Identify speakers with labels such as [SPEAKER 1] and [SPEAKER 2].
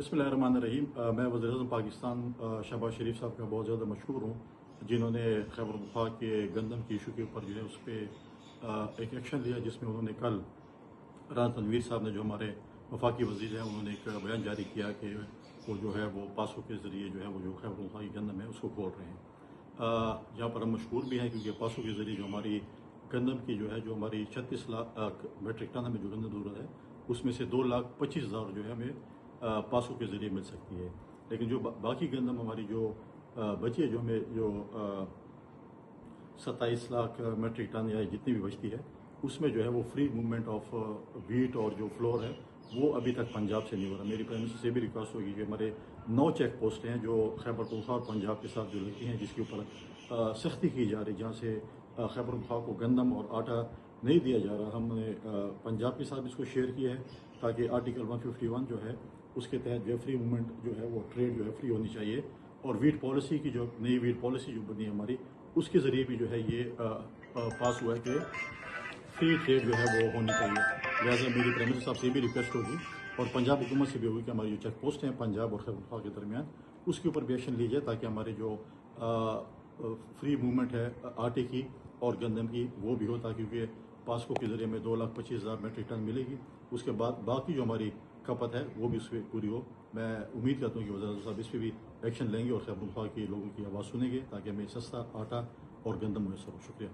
[SPEAKER 1] बिस्मिल्लाहिर्रहमानिर्रहीम। मैं वज़ीर-ए-आज़म पाकिस्तान शहबाज शरीफ साहब का बहुत ज़्यादा मशहूर हूँ, जिन्होंने खैबर पख्तूनख्वा के गंदम की इशू के ऊपर जो है उस पर एक एक्शन लिया, जिसमें उन्होंने कल राना तनवीर साहब ने जो हमारे वफाकी वज़ीर हैं उन्होंने एक बयान जारी किया कि वो जो है वो पासों के ज़रिए जो है वो जो खैबर पख्तूनख्वा की गंदम है उसको खोल रहे हैं। यहाँ पर हम मशहूर भी हैं क्योंकि पासों के ज़रिए जो हमारी गंदम की जो है जो हमारी 36 लाख मेट्रिक टन हमें जो गंदम ज़रूरत है उसमें से 2,25,000 जो है हमें पासों के ज़रिए मिल सकती है। लेकिन जो बाकी गंदम हमारी जो बची है जो हमें जो 27 लाख मेट्रिक टन या जितनी भी बचती है उसमें जो है वो फ्री मूवमेंट ऑफ व्हीट और जो फ्लोर है वो अभी तक पंजाब से नहीं हो रहा। मेरी प्राइम मिनिस्टर से भी रिक्वेस्ट होगी कि हमारे 9 चेक पोस्ट हैं जो खैबर पख्तूनख्वा और पंजाब के साथ जो लगती हैं, जिसके ऊपर सख्ती की जा रही, जहाँ से खैबर पख्तूनख्वा को गंदम और आटा नहीं दिया जा रहा। हमने पंजाब के साथ इसको शेयर किया है ताकि आर्टिकल 151 जो है उसके तहत जो फ्री मूवमेंट जो है वो ट्रेड जो है फ्री होनी चाहिए, और वीट पॉलिसी की जो नई वीट पॉलिसी जो बनी है हमारी उसके ज़रिए भी जो है ये पास हुआ है कि फ्री ट्रेड जो है वो होनी चाहिए। लिहाजा मेरी प्राइम मिनिस्टर साहब से भी रिक्वेस्ट होगी और पंजाब हुकूमत से भी होगी कि हमारी जो चेक पोस्ट हैं पंजाब और खैबर पख्तूनख्वा के दरमियान उसके ऊपर भी एक्शन लीजिए, ताकि हमारे जो फ्री मूवमेंट है आटे की और गंदम की वो भी हो, ताकि क्योंकि पासको के ज़रिए में 2,25,000 मेट्रिक टन मिलेगी। उसके बाद बाकी जो हमारी खपत है वो भी उस पर पूरी हो। मैं उम्मीद करता हूँ कि वज़ीर साहब इस पर भी एक्शन लेंगे और खैबर पख्तूनख्वा के लोगों की आवाज़ सुनेंगे ताकि हमें सस्ता आटा और गंदम मुयसर हो। शुक्रिया।